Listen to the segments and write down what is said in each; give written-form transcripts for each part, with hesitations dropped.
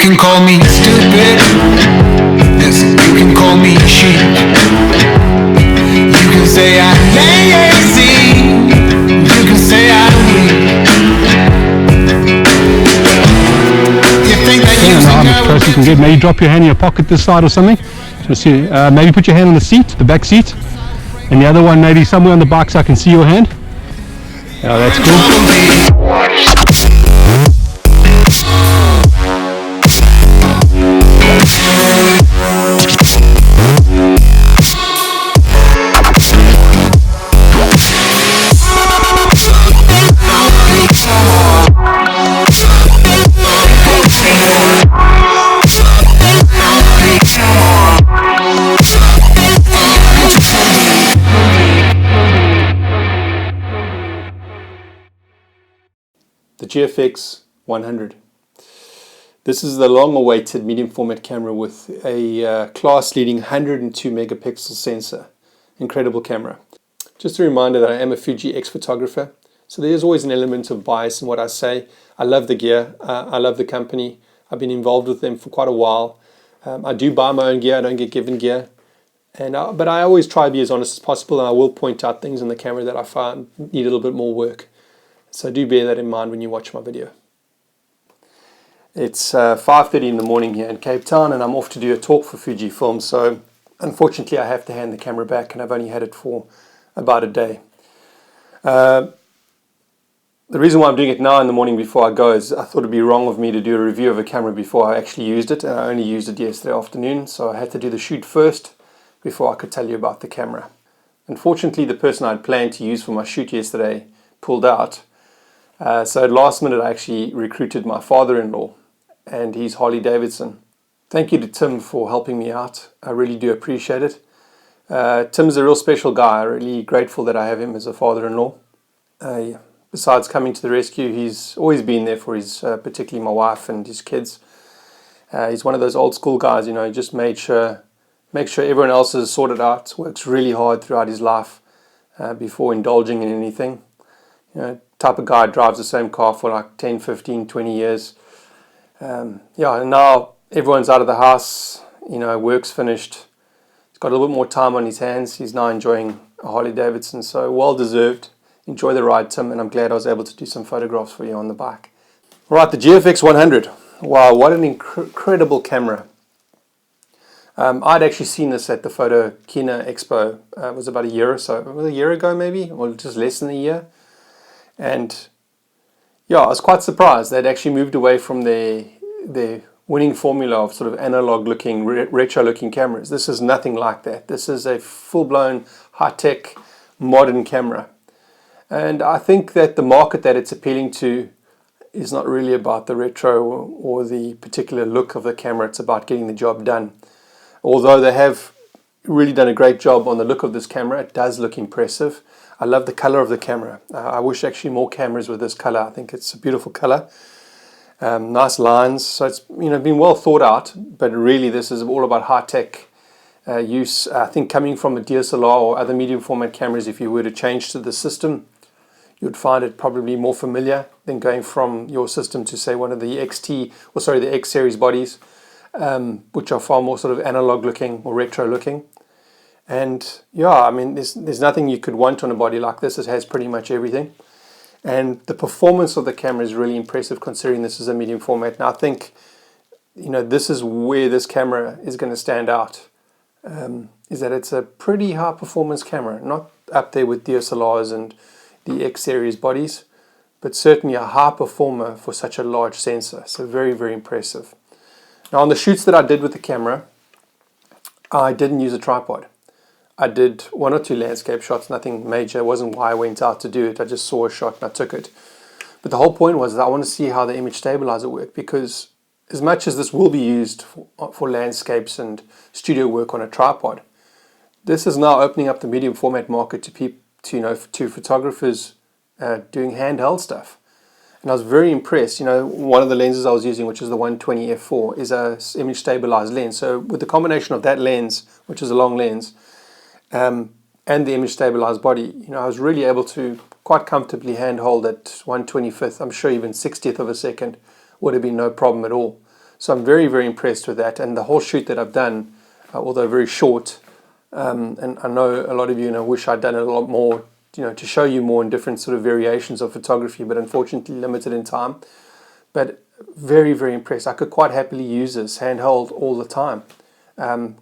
can call me stupid. Listen, you can call me sheep. You can say I'm lazy. You can say I'm weak. You think that you can get, maybe drop your hand in your pocket this side or something. Just see, maybe put your hand on the seat, the back seat, and the other one maybe somewhere on the bike so I can see your hand. Oh, that's cool. The GFX100. This is the long-awaited medium format camera with a class-leading 102 megapixel sensor. Incredible camera. Just a reminder that I am a Fuji ex-photographer, so there is always an element of bias in what I say. I love the gear, I love the company, I've been involved with them for quite a while. I do buy my own gear, I don't get given gear, but I always try to be as honest as possible, and I will point out things in the camera that I find need a little bit more work. So do bear that in mind when you watch my video. It's 5:30 in the morning here in Cape Town, and I'm off to do a talk for Fujifilm, so unfortunately I have to hand the camera back, and I've only had it for about a day. The reason why I'm doing it now in the morning before I go is I thought it'd be wrong of me to do a review of a camera before I actually used it, and I only used it yesterday afternoon, so I had to do the shoot first before I could tell you about the camera. Unfortunately, the person I'd planned to use for my shoot yesterday pulled out. So at last minute I actually recruited my father-in-law and his Harley Davidson. Thank you to Tim for helping me out. I really do appreciate it. Tim's a real special guy. I'm really grateful that I have him as a father-in-law. Besides coming to the rescue, he's always been there for his, particularly my wife and his kids. He's one of those old school guys, you know, he just make sure everyone else is sorted out, works really hard throughout his life before indulging in anything. You know, type of guy drives the same car for like 10, 15, 20 years. Yeah, and now everyone's out of the house, you know, work's finished. He's got a little bit more time on his hands. He's now enjoying a Harley Davidson, so well deserved. Enjoy the ride, Tim, and I'm glad I was able to do some photographs for you on the bike. Right, the GFX100. Wow, what an incredible camera. I'd actually seen this at the Photo Kina Expo. It was about a year or so, a year ago maybe, or just less than a year. And yeah, I was quite surprised. They'd actually moved away from their winning formula of sort of analog-looking, retro-looking cameras. This is nothing like that. This is a full-blown, high-tech, modern camera. And I think that the market that it's appealing to is not really about the retro or the particular look of the camera. It's about getting the job done. Although they have really done a great job on the look of this camera, it does look impressive. I love the color of the camera. I wish actually more cameras with this color. I think it's a beautiful color. Nice lines. So it's, you know, been well thought out, but really this is all about high-tech use. I think coming from a DSLR or other medium format cameras, if you were to change to the system, you'd find it probably more familiar than going from your system to say one of the the X series bodies, which are far more sort of analog looking or retro looking. And yeah, I mean, there's nothing you could want on a body like this. It has pretty much everything. And the performance of the camera is really impressive considering this is a medium format. Now I think, you know, this is where this camera is going to stand out, is that it's a pretty high performance camera, not up there with DSLRs and the X series bodies, but certainly a high performer for such a large sensor. So very, very impressive. Now on the shoots that I did with the camera, I didn't use a tripod. I did 1 or 2 landscape shots, nothing major. It wasn't why I went out to do it. I just saw a shot and I took it. But the whole point was that I want to see how the image stabilizer worked, because as much as this will be used for landscapes and studio work on a tripod, this is now opening up the medium format market to photographers doing handheld stuff. And I was very impressed. You know, one of the lenses I was using, which is the 120 f4, is a image stabilized lens. So with the combination of that lens, which is a long lens, and the image stabilized body, you know, I was really able to quite comfortably handhold at 1/25th, I'm sure even 60th of a second would have been no problem at all. So I'm very, very impressed with that. And the whole shoot that I've done, although very short, and I know a lot of you wish I'd done it a lot more, to show you more in different sort of variations of photography, but unfortunately limited in time. But very, very impressed. I could quite happily use this handheld all the time,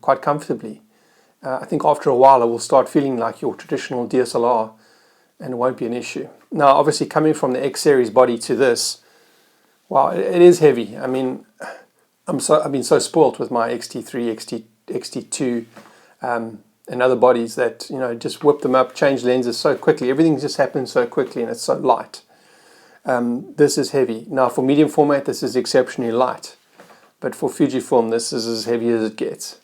quite comfortably. I think after a while I will start feeling like your traditional DSLR, and it won't be an issue. Now, obviously, coming from the X series body to this, wow, it is heavy. I mean, I've been so spoilt with my XT3, XT2, and other bodies that just whip them up, change lenses so quickly. Everything just happens so quickly, and it's so light. This is heavy. Now, for medium format, this is exceptionally light, but for Fujifilm, this is as heavy as it gets.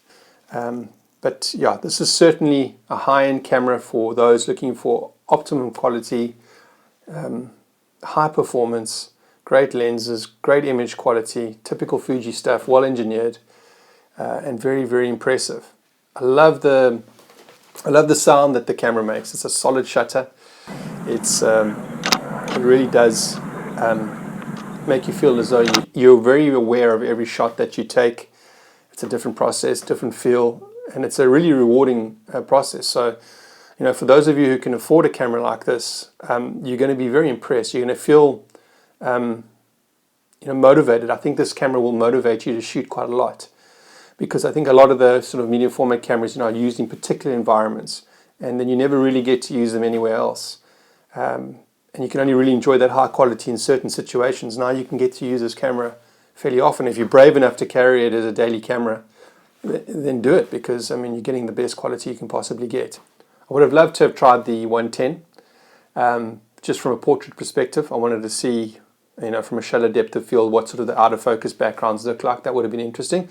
But yeah, this is certainly a high-end camera for those looking for optimum quality, high performance, great lenses, great image quality, typical Fuji stuff, well engineered, and very, very impressive. I love the sound that the camera makes. It's a solid shutter. It really does make you feel as though you're very aware of every shot that you take. It's a different process, different feel, and it's a really rewarding process. So, for those of you who can afford a camera like this, you're going to be very impressed. You're going to feel, motivated. I think this camera will motivate you to shoot quite a lot, because I think a lot of the sort of medium format cameras, are used in particular environments, and then you never really get to use them anywhere else. And you can only really enjoy that high quality in certain situations. Now you can get to use this camera fairly often. If you're brave enough to carry it as a daily camera, then do it, because you're getting the best quality you can possibly get. I would have loved to have tried the 110, just from a portrait perspective. I wanted to see, from a shallow depth of field, what sort of the out of focus backgrounds look like. That would have been interesting.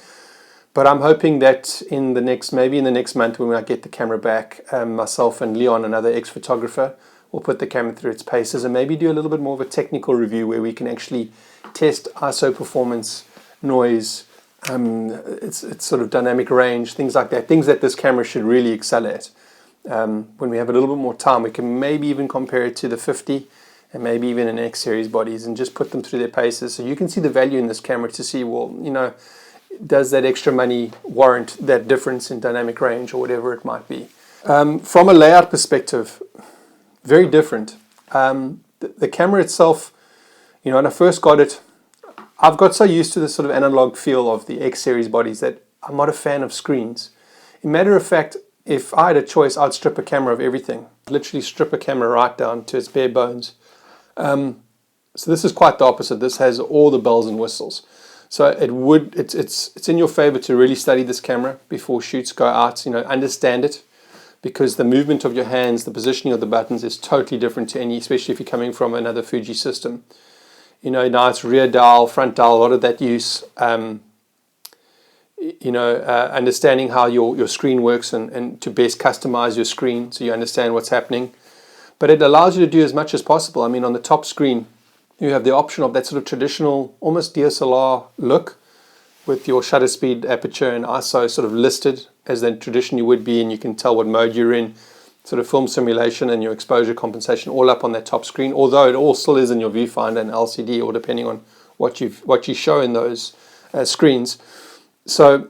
But I'm hoping that maybe in the next month, when I get the camera back, myself and Leon, another ex-photographer, will put the camera through its paces and maybe do a little bit more of a technical review where we can actually test ISO performance, noise, its sort of dynamic range, things like that, things that this camera should really excel at. When we have a little bit more time, we can maybe even compare it to the 50 and maybe even an X series bodies and just put them through their paces, so you can see the value in this camera to see, well, does that extra money warrant that difference in dynamic range or whatever it might be. From a layout perspective, very different. The camera itself, when I first got it, I've got so used to the sort of analog feel of the X series bodies that I'm not a fan of screens. In matter of fact, if I had a choice, I'd strip a camera of everything. Literally strip a camera right down to its bare bones. So this is quite the opposite. This has all the bells and whistles. So it's in your favor to really study this camera before shoots, go out, understand it, because the movement of your hands, the positioning of the buttons is totally different to any, especially if you're coming from another Fuji system. Now it's rear dial, front dial, a lot of that use. Understanding how your screen works and to best customize your screen so you understand what's happening. But it allows you to do as much as possible. On the top screen, you have the option of that sort of traditional, almost DSLR look with your shutter speed, aperture, and ISO sort of listed as then traditionally would be, and you can tell what mode you're in, sort of film simulation and your exposure compensation all up on that top screen, although it all still is in your viewfinder and LCD, or depending on what you show in those screens. So,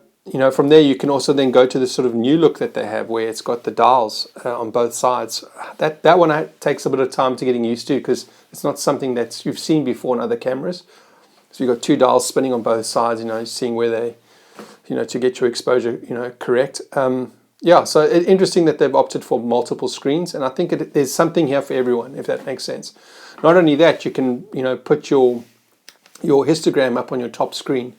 from there you can also then go to the sort of new look that they have, where it's got the dials on both sides. That one takes a bit of time to getting used to, because it's not something that you've seen before in other cameras. So you've got two dials spinning on both sides, seeing where they, to get your exposure, correct. So interesting that they've opted for multiple screens, and I think there's something here for everyone, if that makes sense. Not only that, you can, put your histogram up on your top screen,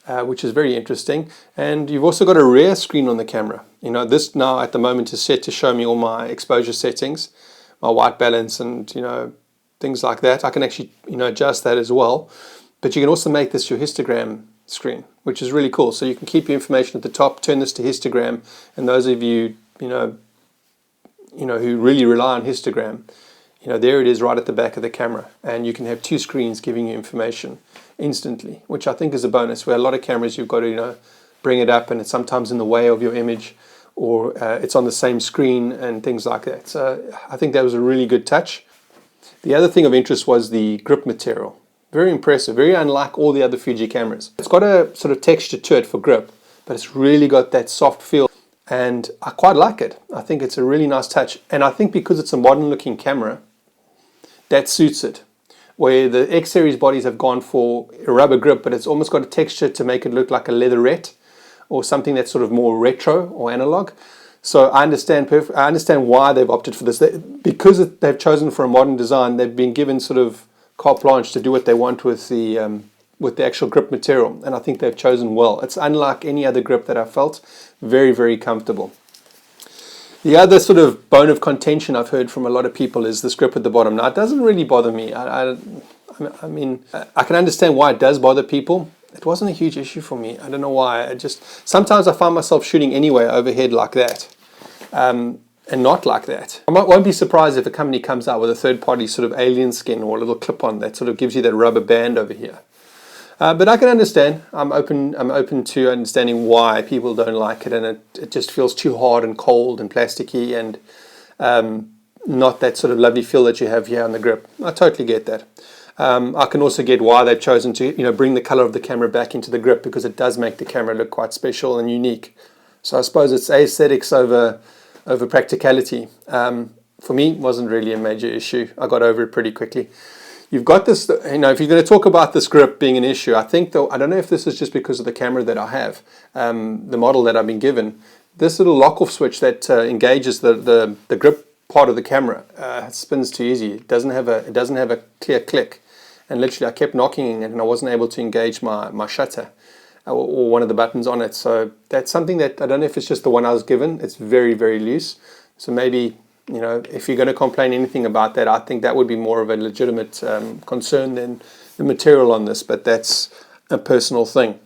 which is very interesting. And you've also got a rear screen on the camera. This now at the moment is set to show me all my exposure settings, my white balance, and things like that. I can actually adjust that as well. But you can also make this your histogram screen, which is really cool. So you can keep your information at the top, turn this to histogram, and those of you who really rely on histogram, there it is right at the back of the camera, and you can have two screens giving you information instantly, which I think is a bonus. Where a lot of cameras you've got to bring it up, and it's sometimes in the way of your image, or it's on the same screen and things like that. So I think that was a really good touch. The other thing of interest was the grip material. Very impressive, very unlike all the other Fuji cameras. It's got a sort of texture to it for grip, but it's really got that soft feel, and I quite like it. I think it's a really nice touch, and I think because it's a modern looking camera, that suits it. Where the X series bodies have gone for a rubber grip, but it's almost got a texture to make it look like a leatherette or something that's sort of more retro or analog. So I understand why they've opted for this. Because they've chosen for a modern design, they've been given sort of carte blanche to do what they want with the actual grip material, and I think they've chosen well. It's unlike any other grip that I've felt. Very, very comfortable. The other sort of bone of contention I've heard from a lot of people is this grip at the bottom. Now, it doesn't really bother me. I mean, I can understand why it does bother people. It wasn't a huge issue for me. I don't know why. Sometimes I find myself shooting anyway overhead like that, and not like that. I won't be surprised if a company comes out with a third-party sort of alien skin or a little clip-on that sort of gives you that rubber band over here. But I can understand. I'm open to understanding why people don't like it, and it just feels too hard and cold and plasticky, and not that sort of lovely feel that you have here on the grip. I totally get that. I can also get why they've chosen to bring the color of the camera back into the grip, because it does make the camera look quite special and unique. So I suppose it's aesthetics over practicality. For me, it wasn't really a major issue. I got over it pretty quickly. You've got this, if you're going to talk about this grip being an issue, I think, though, I don't know if this is just because of the camera that I have, the model that I've been given, this little lock-off switch that engages the grip part of the camera spins too easy. It doesn't have a clear click, and literally I kept knocking it and I wasn't able to engage my shutter or one of the buttons on it. So that's something that I don't know if it's just the one I was given. It's very, very loose. So maybe, if you're going to complain anything about that, I think that would be more of a legitimate concern than the material on this, but that's a personal thing.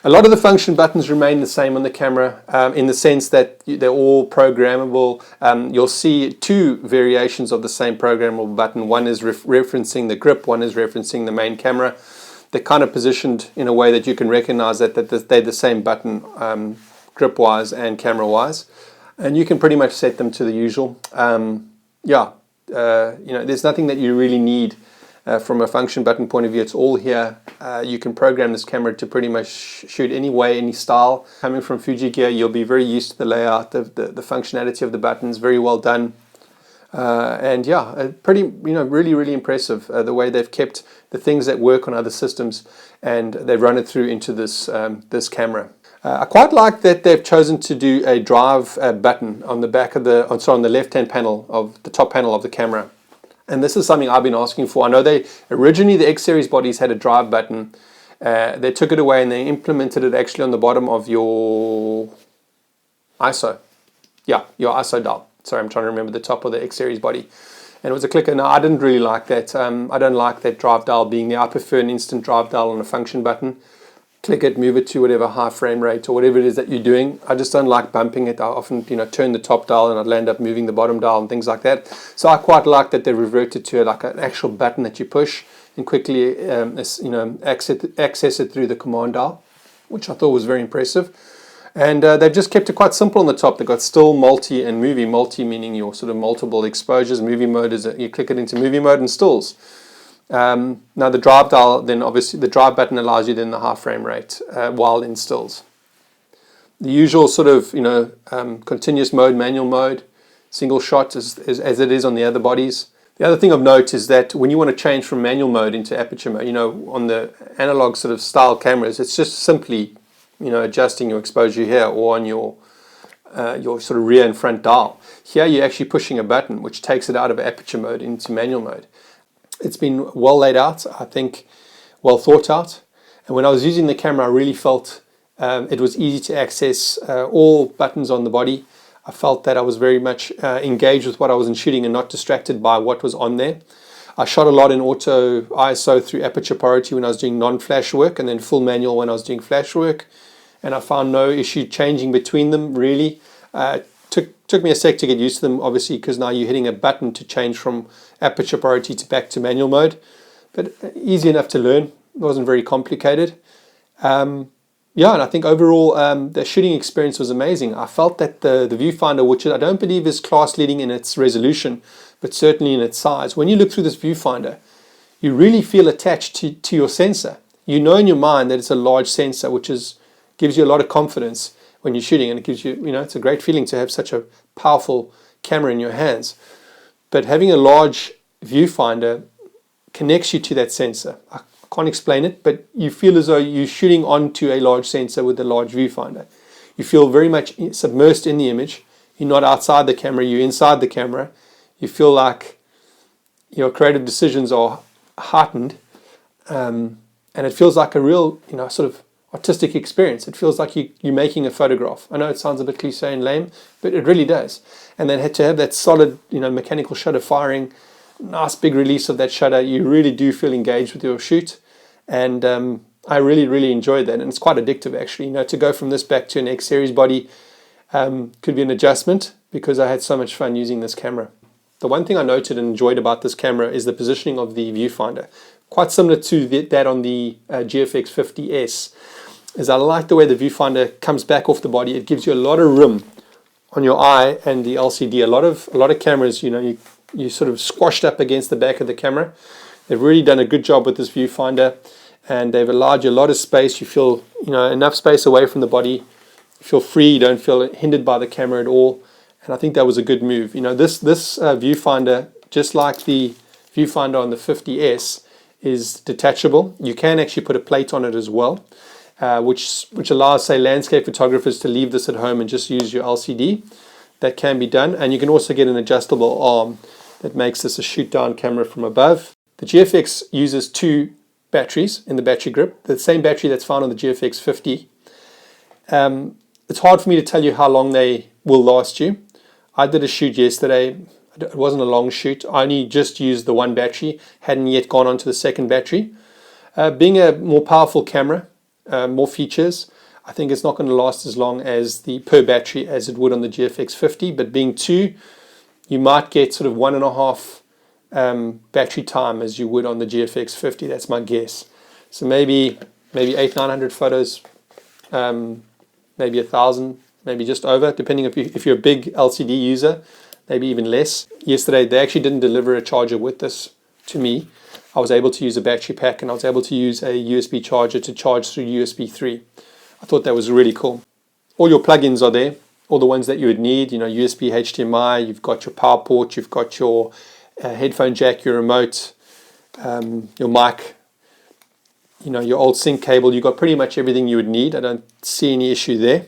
A lot of the function buttons remain the same on the camera, in the sense that they're all programmable. You'll see two variations of the same programmable button. One is referencing the grip, one is referencing the main camera. They're kind of positioned in a way that you can recognize that they're the same button, grip-wise and camera-wise. And you can pretty much set them to the usual. There's nothing that you really need from a function button point of view. It's all here. You can program this camera to pretty much shoot any way, any style. Coming from Fuji gear, you'll be very used to the layout, the functionality of the buttons. Very well done. Pretty, really, really impressive the way they've kept the things that work on other systems, and they've run it through into this camera. I quite like that they've chosen to do a drive button on the back of on the left-hand panel of the top panel of the camera. And this is something I've been asking for. I know originally the X series bodies had a drive button. They took it away and they implemented it actually on the bottom of your ISO. Yeah, your ISO dial. Sorry, I'm trying to remember the top of the X series body. And it was a clicker. No, I didn't really like that. I don't like that drive dial being there. I prefer an instant drive dial on a function button. Click it, move it to whatever high frame rate or whatever it is that you're doing. I just don't like bumping it. I often, turn the top dial and I'd land up moving the bottom dial and things like that. So I quite like that they reverted to like an actual button that you push and quickly, access it through the command dial, which I thought was very impressive. And they've just kept it quite simple on the top. They've got still, multi, and movie. Multi meaning your sort of multiple exposures. Movie mode is you click it into movie mode and stills. Now the drive dial, then obviously the drive button allows you then the high frame rate while in stills. The usual sort of continuous mode, manual mode, single shot as it is on the other bodies. The other thing of note is that when you want to change from manual mode into aperture mode, on the analog sort of style cameras, it's just simply adjusting your exposure here or on your sort of rear and front dial. Here you're actually pushing a button which takes it out of aperture mode into manual mode. It's been well laid out, I think, well thought out. And when I was using the camera, I really felt it was easy to access all buttons on the body. I felt that I was very much engaged with what I was shooting and not distracted by what was on there. I shot a lot in auto ISO through aperture priority when I was doing non-flash work, and then full manual when I was doing flash work. And I found no issue changing between them, really. Took me a sec to get used to them, obviously, because now you're hitting a button to change from aperture priority back to manual mode. But easy enough to learn. It wasn't very complicated. And I think overall the shooting experience was amazing. I felt that the viewfinder, which I don't believe is class leading in its resolution, but certainly in its size. When you look through this viewfinder, you really feel attached to your sensor. You know in your mind that it's a large sensor, which gives you a lot of confidence when you're shooting, and it gives you, it's a great feeling to have such a powerful camera in your hands. But having a large viewfinder connects you to that sensor. I can't explain it, but you feel as though you're shooting onto a large sensor with a large viewfinder. You feel very much submersed in the image. You're not outside the camera, you're inside the camera. You feel like your creative decisions are heightened, and it feels like a real, sort of artistic experience. It feels like you're making a photograph. I know it sounds a bit cliche and lame, but it really does. And then to have that solid, mechanical shutter firing, nice big release of that shutter, you really do feel engaged with your shoot. And I really, really enjoyed that. And it's quite addictive, actually. To go from this back to an X series body could be an adjustment, because I had so much fun using this camera. The one thing I noted and enjoyed about this camera is the positioning of the viewfinder. Quite similar to that on the GFX50S, is I like the way the viewfinder comes back off the body. It gives you a lot of room on your eye and the LCD. A lot of cameras, you sort of squashed up against the back of the camera. They've really done a good job with this viewfinder, and they've allowed you a lot of space. You feel enough space away from the body. You feel free. You don't feel hindered by the camera at all. And I think that was a good move. This viewfinder, just like the viewfinder on the 50S, is detachable. You can actually put a plate on it as well, which allows, say, landscape photographers to leave this at home and just use your LCD. That can be done. And you can also get an adjustable arm that makes this a shoot-down camera from above. The GFX uses 2 batteries in the battery grip, the same battery that's found on the GFX 50. It's hard for me to tell you how long they will last you. I did a shoot yesterday. It wasn't a long shoot. I only just used the one battery, hadn't yet gone on to the second battery. Being a more powerful camera, more features, I think it's not going to last as long as the per battery as it would on the GFX 50, but being 2, you might get sort of 1.5 battery time as you would on the GFX 50. That's my guess. So maybe 800-900 photos, maybe 1,000, maybe just over, depending if you're a big LCD user, maybe even less. Yesterday they actually didn't deliver a charger with this to me. I was able to use a battery pack, and I was able to use a USB charger to charge through USB 3. I thought that was really cool. All your plugins are there, all the ones that you would need, USB, HDMI, you've got your power port, you've got your headphone jack, your remote, your mic, your old sync cable. You've got pretty much everything you would need. I don't see any issue there.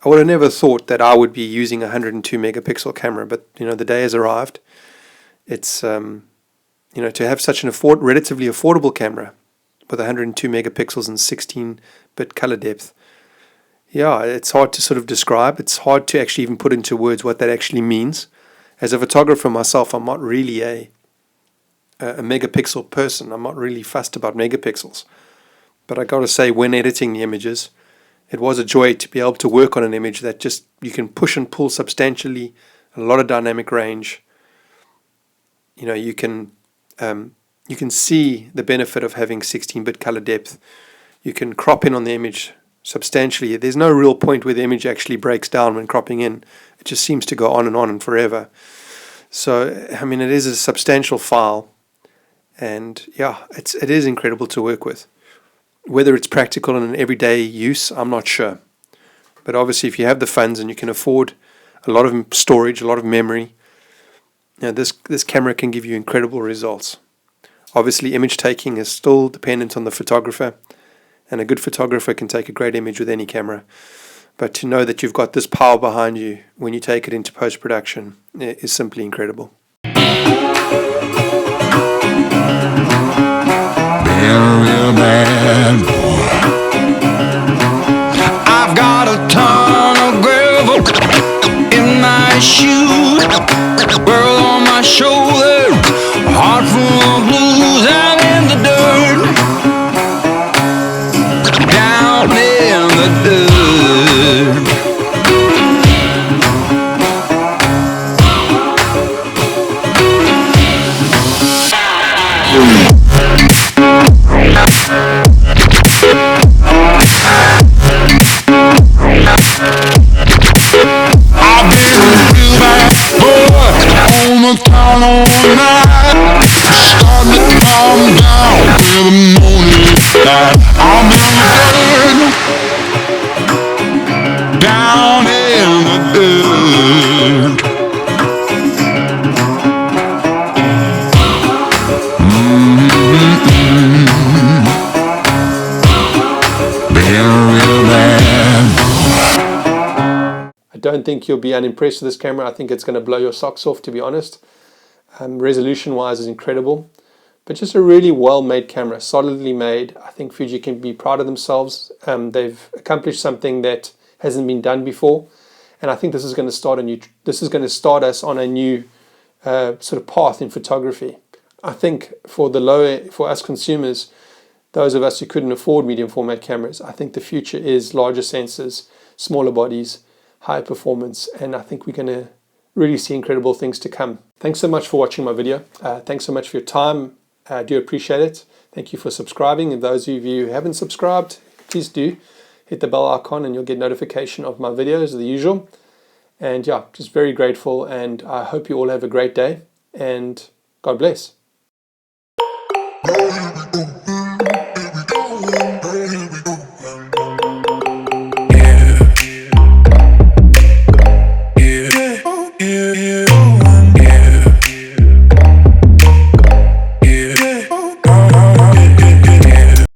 I would have never thought that I would be using a 102 megapixel camera, but the day has arrived. It's to have such an relatively affordable camera with 102 megapixels and 16-bit color depth. Yeah, it's hard to sort of describe. It's hard to actually even put into words what that actually means. As a photographer myself, I'm not really a megapixel person. I'm not really fussed about megapixels. But I got to say, when editing the images, it was a joy to be able to work on an image that just you can push and pull substantially, a lot of dynamic range. You can see the benefit of having 16-bit color depth. You can crop in on the image substantially. There's no real point where the image actually breaks down when cropping in. It just seems to go on and forever. So, it is a substantial file, and yeah, it is incredible to work with. Whether it's practical in an everyday use, I'm not sure. But obviously, if you have the funds and you can afford a lot of storage, a lot of memory, this camera can give you incredible results. Obviously, image taking is still dependent on the photographer, and a good photographer can take a great image with any camera. But to know that you've got this power behind you when you take it into post-production is simply incredible. Real bad boy. I've got a ton of gravel in my shoes, world on my shoulders, a heart full of blues, and in the dirt, down in the dirt. I've been a real bad boy. think you'll be unimpressed with this camera. I think it's going to blow your socks off, to be honest. Resolution wise is incredible, but just a really well made camera, solidly made. I think Fuji can be proud of themselves. They've accomplished something that hasn't been done before, and I think this is going to start us on a new sort of path in photography. I think for us consumers, those of us who couldn't afford medium format cameras, I think the future is larger sensors, smaller bodies, high performance, and I think we're going to really see incredible things to come. Thanks so much for watching my video. Thanks so much for your time. I do appreciate it. Thank you for subscribing, and those of you who haven't subscribed, please do hit the bell icon and you'll get notification of my videos, the usual. And yeah, just very grateful, and I hope you all have a great day, and God bless.